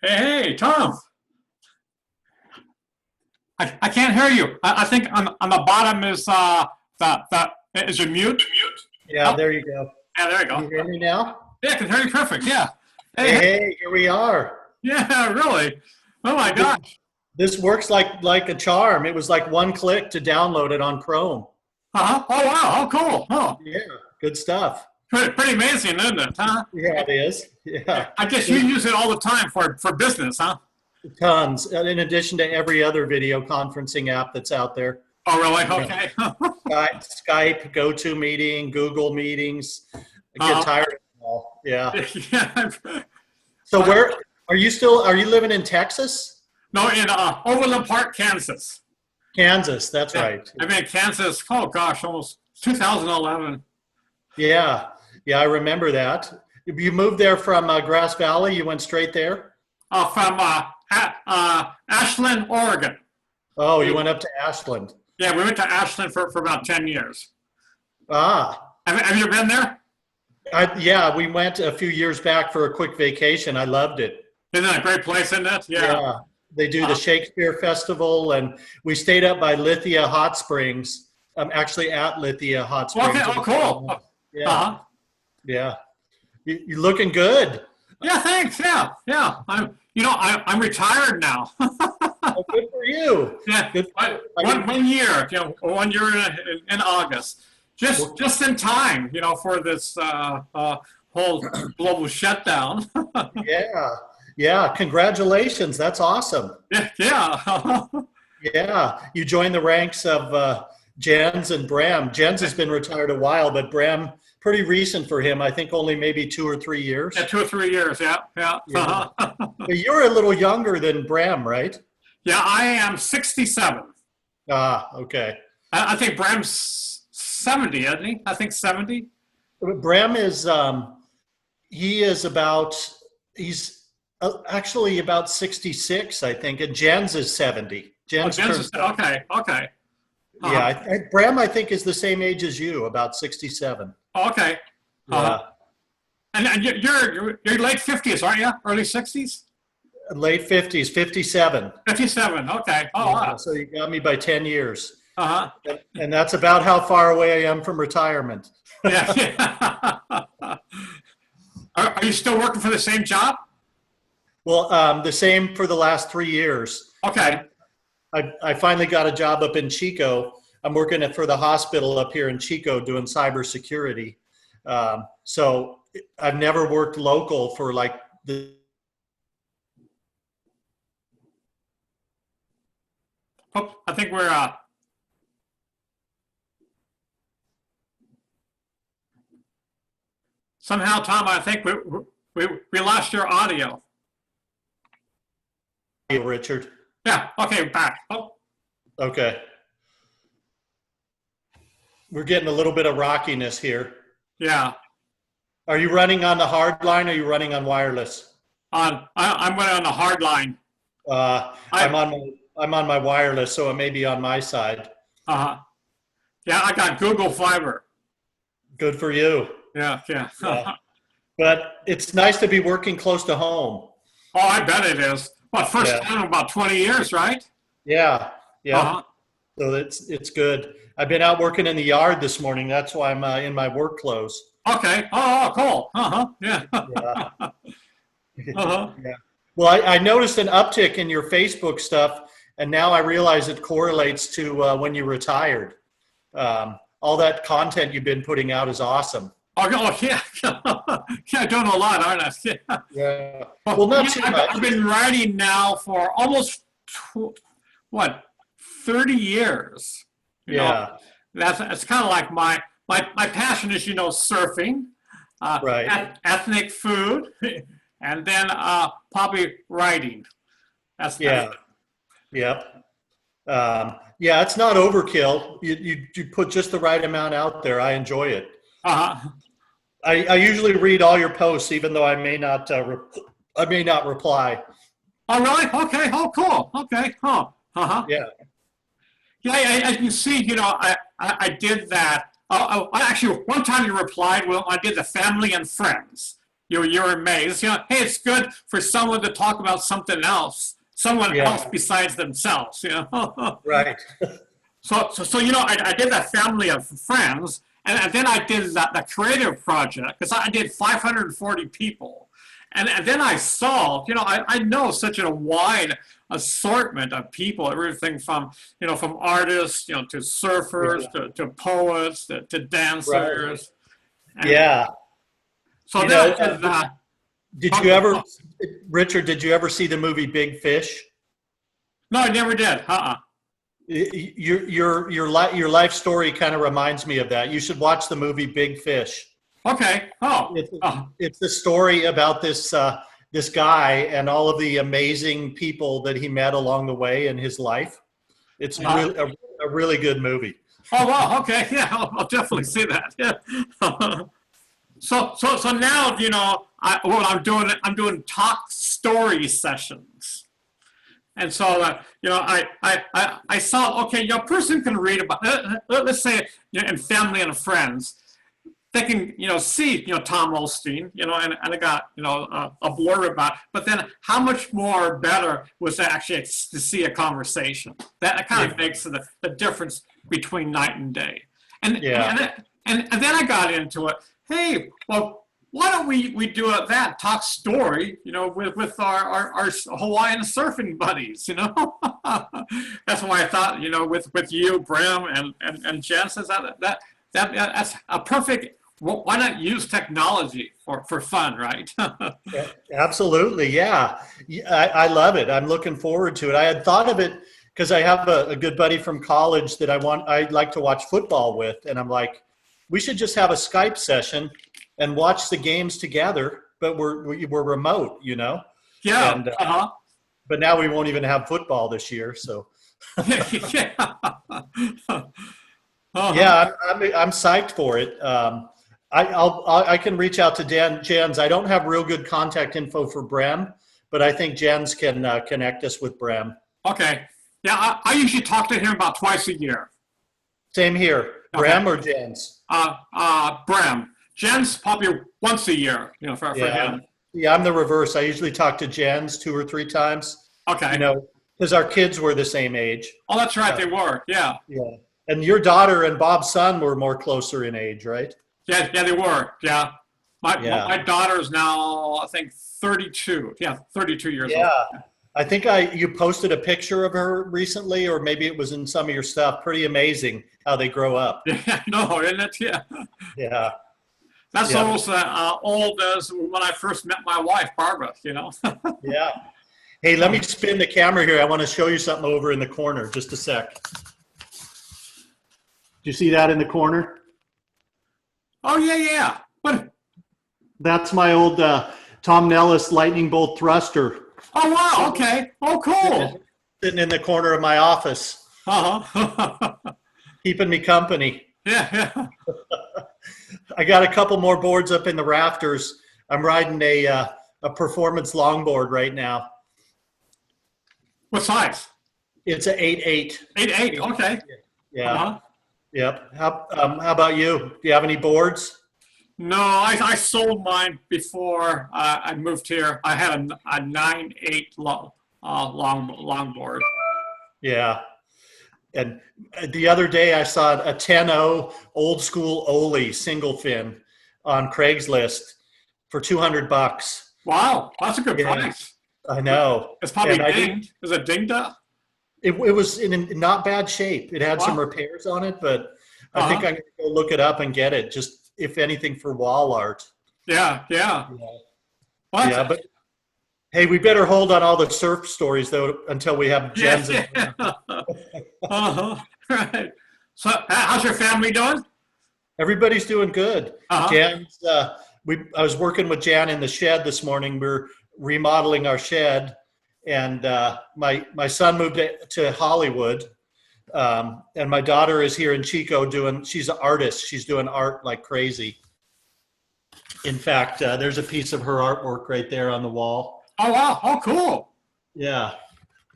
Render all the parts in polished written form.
Hey, Tom. I can't hear you. I think on the bottom is the is your mute? Yeah, Oh, there you go. yeah, there you Can go. you hear me now? Yeah, I can hear you perfect. Yeah. Hey, Hey, hey. hey, here we are. Yeah, really. Oh my Th- gosh. This works like a charm. It was like one click to download it on Chrome. Uh-huh. Oh wow. Oh cool. Oh, Yeah, good stuff. pretty amazing, isn't it? Huh? Yeah, it is. Yeah. Yeah, I guess you there's use it all the time for business, huh? tons. And in addition to every other video conferencing app that's out there. Oh really? You know, Okay. Skype, GoToMeeting, Google Meetings. I get uh, tired of them all. Yeah. yeah. So where are you living in Texas? No, in Overland Park, Kansas. Kansas, that's Yeah. right. I've been in Kansas. Oh gosh, almost 2011. Yeah, yeah, I remember that. You moved there from Grass Valley. You went straight there. From Ashland, Oregon. Oh, you went up to Ashland. Yeah, we went to Ashland for about 10 years. Ah, Have you been there? yeah, we went a few years back for a quick vacation. I loved it. Isn't that a great place, isn't it? Yeah. Yeah, they do the Uh, Shakespeare Festival, and we stayed up by Lithia Hot Springs. I'm actually at Lithia Hot okay, Springs. oh, cool. Yeah, Uh-huh. yeah. You're looking good. Yeah, thanks. Yeah, yeah. I'm retired now. Oh, good for you. Yeah, Good. one year, 1 year in August. Just in time, for this whole global shutdown. Yeah, yeah. Congratulations. That's awesome. Yeah, yeah. Yeah, you joined the ranks of Jens and Bram. Jens has been retired a while, but Bram, pretty recent for him. I think only maybe 2 or 3 years. Yeah, 2 or 3 years. Yeah, yeah. Yeah. Uh-huh. But you're a little younger than Bram, right? Yeah, I am 67. Ah, okay. I think Bram's 70, isn't he? I think 70. Bram is he is about he's actually about 66, I think, and Jens is 70. Oh, Jens Jen's turns. okay, okay. Yeah, Uh-huh. Bram, I think, is the same age as you, about 67. Okay. Uh-huh. Yeah, And you're late 50s, aren't you? Early 60s? late 50s, 57. 57. Okay. Oh, Yeah, wow. so you got me by 10 years. Uh-huh. And that's about how far away I am from retirement. Yeah. Yeah. Are you still working for the same job? Well, the same for the last 3 years. Okay. I finally got a job up in Chico. I'm working for the hospital up here in Chico doing cybersecurity. So I've never worked local for like the. Oh, I think we're somehow, Tom. I think we lost your audio. Richard. Yeah. Okay. Back. Oh, Okay. We're getting a little bit of rockiness here. yeah. Are you running on the hard line or are you running on wireless? I'm going on the hard line. Uh, I I'm on my wireless, so it may be on my side. uh Yeah. I got Google Fiber. Good for you. Yeah. Yeah. Yeah. But it's nice to be working close to home. Oh, I bet it is. Well, first Yeah. time in about 20 years, right? Yeah. Yeah. Uh-huh. So it's good. I've been out working in the yard this morning. That's why I'm in my work clothes. Okay. Oh, cool. Uh-huh. Yeah. Yeah. Uh-huh. Yeah. Well, I noticed an uptick in your Facebook stuff, and now I realize it correlates to when you retired. All that content you've been putting out is awesome. Oh, yeah. Yeah, doing a lot, aren't I? Yeah. Yeah. Well, Well, not yeah, too I've much. been writing now for almost, 30 years. Yeah. That's kind of like my passion is, surfing, Right. ethnic food, and then probably writing. That's Yeah. Yep. Yeah. It's not overkill. You put just the right amount out there. I enjoy it. uh I usually read all your posts, even though I may not reply. Oh, really? Okay. Oh, cool. Okay. Oh, uh-huh. Yeah. Yeah, as you see, I did that. Actually, one time you replied, well, I did the family and friends. you're amazed. You know, hey, it's good for someone to talk about something else, someone else besides themselves. You know, Right. So you know, I did that family of friends, and then I did the creative project because I did 540 people. And then I saw, you know, I know such a wide assortment of people, everything from, you know, from artists, you know, to surfers, to poets, to dancers. Right. Yeah. So did you ever, Richard, did you ever see the movie Big Fish? No, I never did. Your life story kind of reminds me of that. You should watch the movie Big Fish. Okay. It's the story about this guy and all of the amazing people that he met along the way in his life. It's really, a really good movie. Oh wow. Okay. Yeah, I'll definitely see that. Yeah. So now, you know, I'm doing talk story sessions. And so, you know, I saw, okay, a person can read about, let's say, you know, in family and friends, they can, you know, see, you know, Tom Osteen, you know, and I got, you know, a blurb about it. But then how much more better was to actually to see a conversation? That kind of makes the difference between night and day. And then I got into it. Hey, well, why don't we do that talk story, you know, with our Hawaiian surfing buddies, you know? That's why I thought, you know, with you, Bram, and Jen, says that's a perfect. Well, why not use technology for fun, right? Yeah, absolutely, yeah. I love it. I'm looking forward to it. I had thought of it because I have a good buddy from college that I'd like to watch football with, and I'm like, we should just have a Skype session and watch the games together, but we're remote, you know? Yeah. And, but now we won't even have football this year, so. Yeah. Yeah, I'm psyched for it. I can reach out to Jens. I don't have real good contact info for Bram, but I think Jens can connect us with Bram. Okay. Yeah, I usually talk to him about twice a year. Same here. Bram or Jens? Bram. Jens probably once a year, you know, for him. Yeah, I'm the reverse. I usually talk to Jens 2 or 3 times. Okay. You know, because our kids were the same age. Oh, that's right. They were. Yeah. Yeah. And your daughter and Bob's son were more closer in age, right? Yeah, they were. Yeah. My daughter's now, I think, 32. Yeah, 32 years old. Yeah. I think you posted a picture of her recently, or maybe it was in some of your stuff. Pretty amazing how they grow up. Yeah, no, isn't it? Yeah. Yeah. That's almost old as when I first met my wife, Barbara, you know? Yeah. Hey, let me spin the camera here. I want to show you something over in the corner. Just a sec. Do you see that in the corner? Oh, yeah. What? That's my old Tom Nellis lightning bolt thruster. Oh, wow. Okay. Oh, cool. Sitting in the corner of my office. Uh-huh. Keeping me company. Yeah. I got a couple more boards up in the rafters. I'm riding a performance longboard right now. What size? It's an 8.8. 8.8. Okay. Yeah. Uh-huh. Yep. How about you? Do you have any boards? No, I sold mine before I moved here. I had a 9.8 longboard. Yeah. And the other day I saw a 10.0 old school Ole single fin on Craigslist for $200. Wow, that's a good price. I know. It's probably dinged. Is it dinged up? It was in not bad shape. It had some repairs on it, but I think I'm going to go look it up and get it, just if anything for wall art. Yeah. Well, yeah, but hey, we better hold on all the surf stories, though, until we have Jens. Yeah. Right. So how's your family doing? Everybody's doing good. Jan's, I was working with Jan in the shed this morning. We're remodeling our shed. And my son moved to Hollywood, and my daughter is here in Chico she's an artist. She's doing art like crazy. In fact, there's a piece of her artwork right there on the wall. Oh, wow. Oh, cool. Yeah.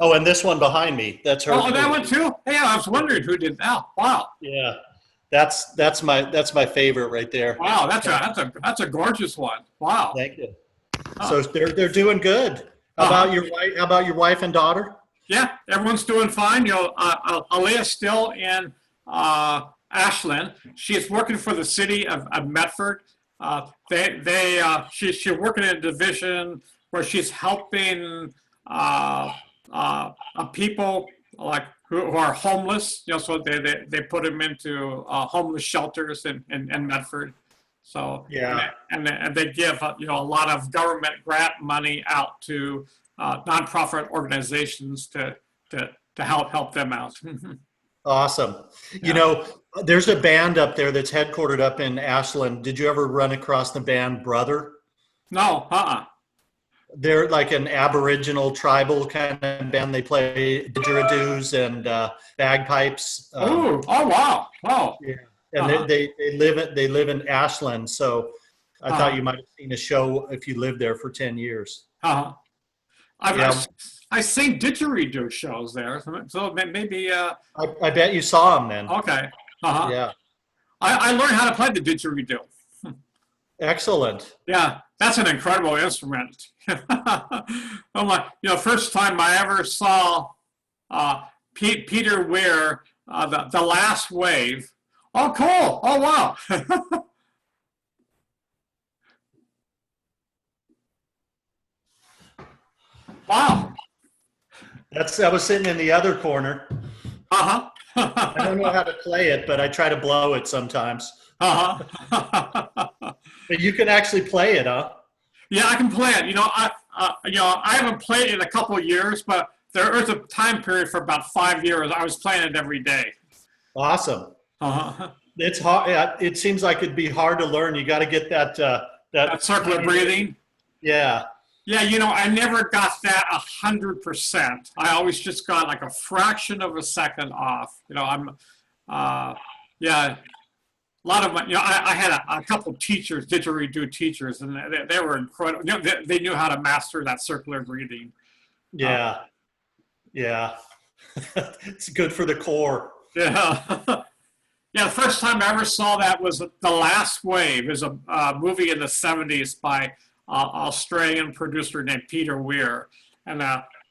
Oh, and this one behind me, that's her. Oh, that one too? Hey, I was wondering who did that. Wow. Yeah. That's my favorite right there. Wow, that's a gorgeous one. Wow. Thank you. Huh. So they're doing good. How Uh-huh. about your wife? How about your wife and daughter? Yeah, everyone's doing fine. Aaliyah's still in Ashland. She's working for the city of Medford. She's working in a division where she's helping people like who are homeless. So they put them into homeless shelters in Medford. So Yeah. and they give a lot of government grant money out to nonprofit organizations to help them out. Awesome. Yeah. There's a band up there that's headquartered up in Ashland. Did you ever run across the band Brother? No, They're like an Aboriginal tribal kind of band. They play didgeridoos and bagpipes. Oh, wow, wow. Yeah. And Uh-huh. they live in Ashland. So I Uh-huh. thought you might have seen a show if you lived there for 10 years. Uh-huh. Yeah. I've seen didgeridoo shows there, so maybe. I bet you saw them then. Okay. Uh-huh. Yeah. I learned how to play the didgeridoo. Excellent. Yeah, that's an incredible instrument. First time I ever saw Peter Weir, the Last Wave. Oh, cool. Oh, wow. Wow. I was sitting in the other corner. Uh-huh. I don't know how to play it, but I try to blow it sometimes. Uh-huh. But you can actually play it, huh? Yeah, I can play it. I haven't played it in a couple of years, but there was a time period for about 5 years. I was playing it every day. Awesome. Uh-huh. It's hard. It seems like it'd be hard to learn. You got to get That circular breathing. Yeah. Yeah, I never got that 100%. I always just got like a fraction of a second off. Yeah, a lot of my, I had a couple teachers, didgeridoo teachers, and they were incredible. They knew how to master that circular breathing. Yeah. Yeah. It's good for the core. Yeah. Yeah, the first time I ever saw that was The Last Wave. It was a movie in the 70s by Australian producer named Peter Weir. And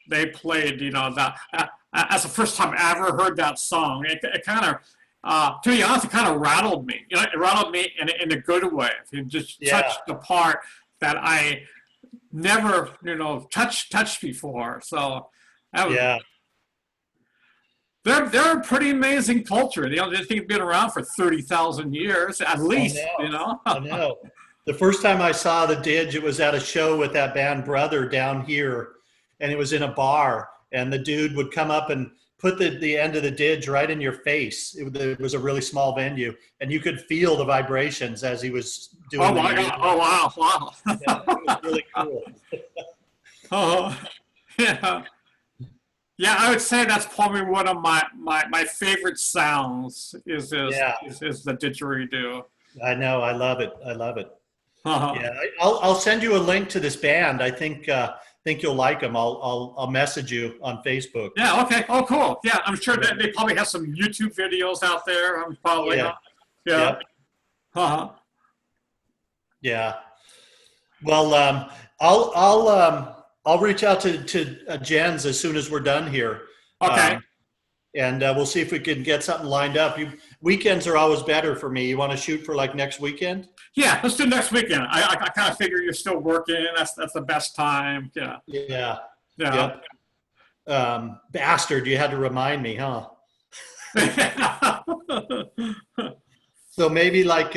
they played, that's the first time I ever heard that song. It kind of, to be honest, it kind of rattled me. It rattled me in a good way. It just touched the part that I never, touched before. So that was, They're a pretty amazing culture. They've been around for 30,000 years at least. I know. The first time I saw the Didge, it was at a show with that band Brother down here, and it was in a bar. And the dude would come up and put the end of the Didge right in your face. It was a really small venue, and you could feel the vibrations as he was doing. Oh my God! Oh wow! Yeah, it was really cool. Oh yeah. Yeah, I would say that's probably one of my favorite sounds is the didgeridoo. I know, I love it. I love it. Uh-huh. Yeah, I'll send you a link to this band. I think you'll like them. I'll message you on Facebook. Yeah. Okay. Oh, cool. Yeah, I'm sure that they probably have some YouTube videos out there. Probably. Yeah. Yeah. Yep. Uh-huh. Yeah. Well, I'll reach out to Jen's as soon as we're done here. Okay. And we'll see if we can get something lined up. Weekends are always better for me. You want to shoot for like next weekend? Yeah, let's do next weekend. I kind of figure you're still working. That's the best time. Yeah. Yeah. Yeah. Yep. Bastard, you had to remind me, huh? So maybe like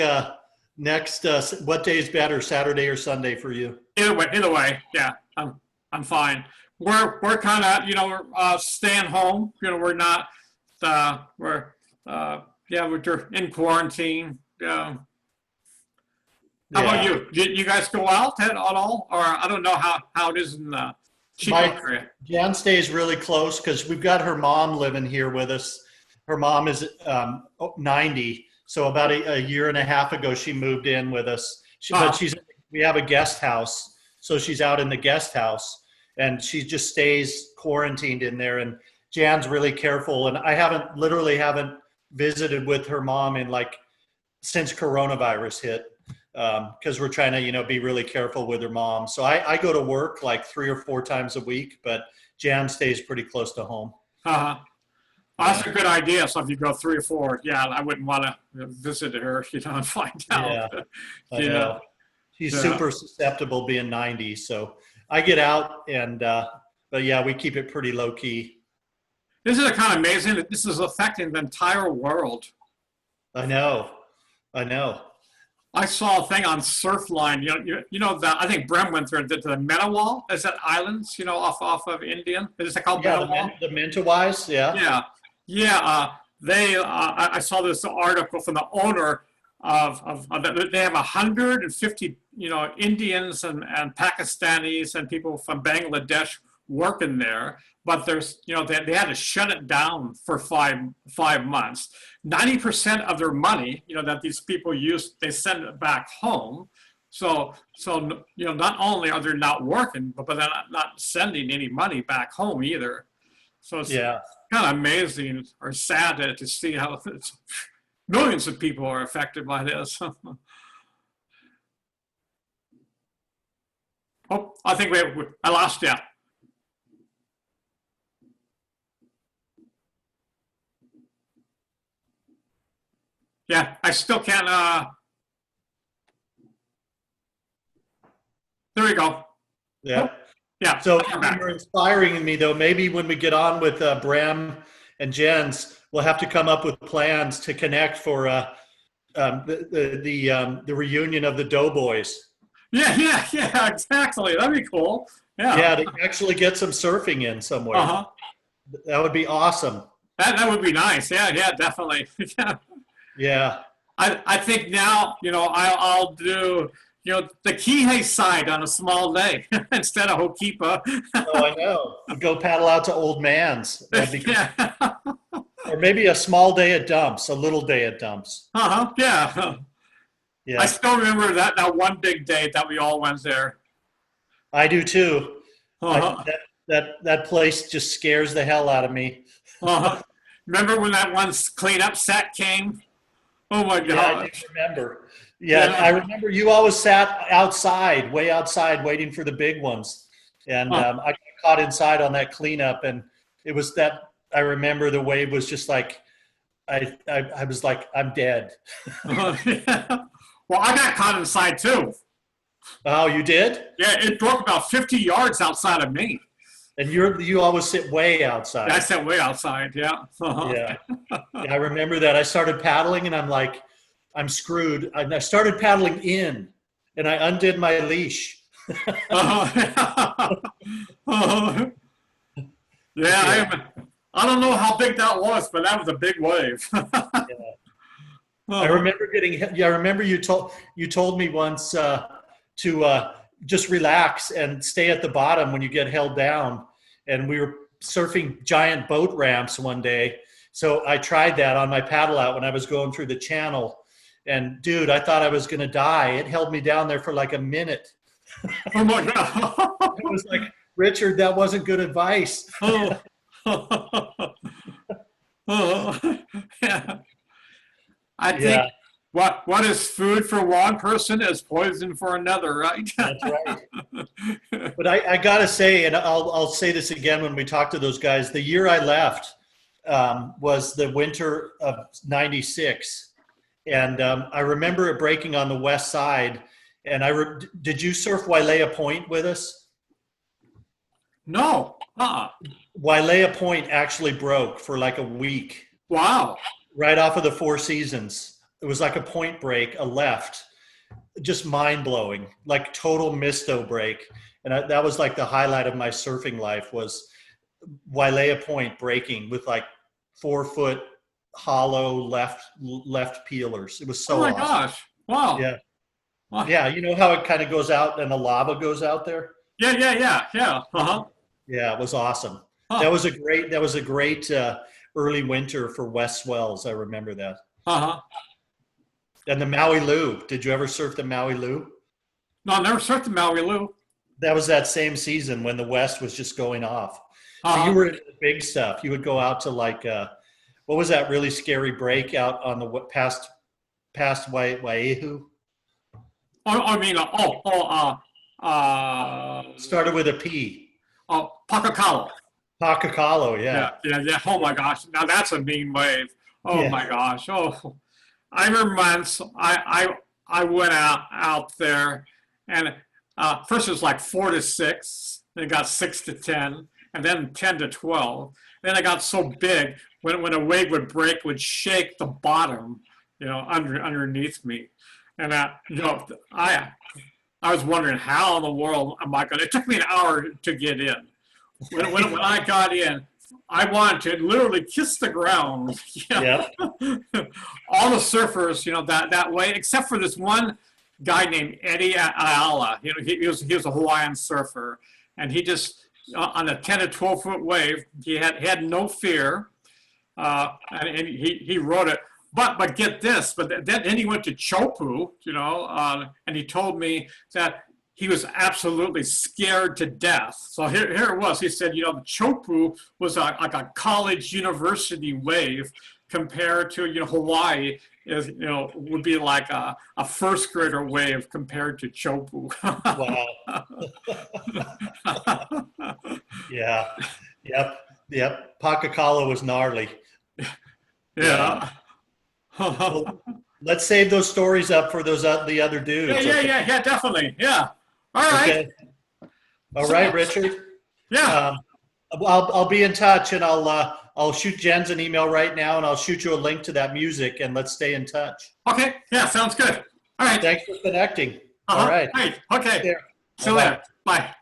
next, what day is better, Saturday or Sunday for you? Either way, yeah, I'm fine. We're kind of we're staying home. We're not we're in quarantine. How about you? You guys go out at all, or I don't know how it is in the Chico area. Jan stays really close because we've got her mom living here with us. Her mom is 90, so about a year and a half ago she moved in with us. But we have a guest house, so she's out in the guest house, and she just stays quarantined in there. And Jan's really careful, and I haven't visited with her mom in like since coronavirus hit, because we're trying to, be really careful with her mom. So I go to work like 3 or 4 times a week, but Jan stays pretty close to home. Uh-huh. Well, that's a good idea. So if you go 3 or 4, yeah, I wouldn't want to visit her, and find out. Yeah, I Yeah. know. She's Yeah. super susceptible being 90. So I get out and, but yeah, we keep it pretty low key. This is kind of amazing that this is affecting the entire world. I know. I saw a thing on Surfline. That I think Brem went through and did the Menawal. Is that islands? Off of Indian. Is it called Menawal? The Mentawais. Yeah. Yeah. I saw this article from the owner of they have 150 Indians and Pakistanis and people from Bangladesh working there, but there's they had to shut it down for five months. 90% of their money that these people use, they send it back home. So not only are they not working, but they're not sending any money back home either. So it's kind of amazing or sad to see how millions of people are affected by this. Oh, I think I lost you. Yeah, I still can't. There we go. Yeah. Yeah. So you're inspiring me, though. Maybe when we get on with Bram and Jens, we'll have to come up with plans to connect for the reunion of the Doughboys. Yeah, exactly. That'd be cool. Yeah, to actually get some surfing in somewhere. Uh-huh. That would be awesome. That would be nice. Yeah, definitely. Yeah. I think now, I'll do, the Kihei side on a small day instead of Hokipa. Oh, I know. Go paddle out to Old Man's. That'd be Yeah. Or maybe a small day at Dumps, a little day at Dumps. Uh-huh. Yeah. Yeah. I still remember that one big day that we all went there. I do too. Uh-huh. That place just scares the hell out of me. Uh-huh. Remember when that one cleanup set came? Oh my God. Yeah, I do remember. Yeah, I remember you always sat outside, way outside, waiting for the big ones. And I got caught inside on that cleanup, and it was that, I remember the wave was just like, I was like, I'm dead. Yeah. Well, I got caught inside too. Oh, you did? Yeah, it broke about 50 yards outside of me. And you always sit way outside. Yeah, I sat way outside, yeah. Uh-huh. Yeah. I remember that. I started paddling, and I'm like, I'm screwed. I started paddling in, and I undid my leash. Uh-huh. Uh-huh. Yeah, I don't know how big that was, but that was a big wave. I remember I remember you told me once to just relax and stay at the bottom when you get held down. And we were surfing giant boat ramps one day. So I tried that on my paddle out when I was going through the channel. And dude, I thought I was going to die. It held me down there for like a minute. Oh my God. It was like, Richard, that wasn't good advice. Oh. Oh. Yeah. I think what is food for one person is poison for another, right? That's right. But I gotta say, and I'll say this again when we talk to those guys, the year I left was the winter of '96. And I remember it breaking on the west side. And did you surf Wailea Point with us? No. Wailea Point actually broke for like a week. Wow. Right off of the Four Seasons. It was like a point break, a left. Just mind-blowing, like total misto break. And that was like the highlight of my surfing life was Wailea Point breaking with like 4-foot hollow left peelers. It was so awesome. Gosh. Wow. Yeah. Wow. Yeah, you know how it kind of goes out and the lava goes out there? Yeah. Uh-huh. Yeah, it was awesome. Huh. That was a great early winter for West Swells. I remember that. Uh-huh. And the Maui Lu. Did you ever surf the Maui Lu? No, I never surfed the Maui Lu. That was that same season when the West was just going off. Uh-huh. So you were into the big stuff. You would go out to like what was that really scary breakout on the past Waihu? I mean, Started with a P. Pakakalo. Pakakalo, Yeah, yeah. yeah, yeah. Oh my gosh. Now that's a mean wave. Oh Yeah. my gosh. Oh, I remember once I went out there, and first it was like 4 to 6, then it got 6 to 10, and then 10 to 12. Then it got so big when a wave would break, it would shake the bottom, underneath me, and I was wondering how in the world am I going to. It took me an hour to get in. When I got in, I wanted to literally kiss the ground. Yep. All the surfers, that way, except for this one guy named Eddie Ayala. He was a Hawaiian surfer, and he just on a 10 to 12 foot wave, he had no fear, and he rode it. But get this, then he went to Chopu, and he told me that he was absolutely scared to death. So here it was. He said, the Chopu was like a college university wave compared to, Hawaii is, would be like a first grader wave compared to Chopu. Wow. Yeah. Yep. Pakakalo was gnarly. Yeah. Well, let's save those stories up for the other dudes. Yeah, definitely. Yeah. All right. Okay. All right, Richard. Yeah. I'll be in touch, and I'll shoot Jens an email right now, and I'll shoot you a link to that music, and let's stay in touch. Okay. Yeah, sounds good. All right. Thanks for connecting. All right. Okay. Take care. See you later. Bye.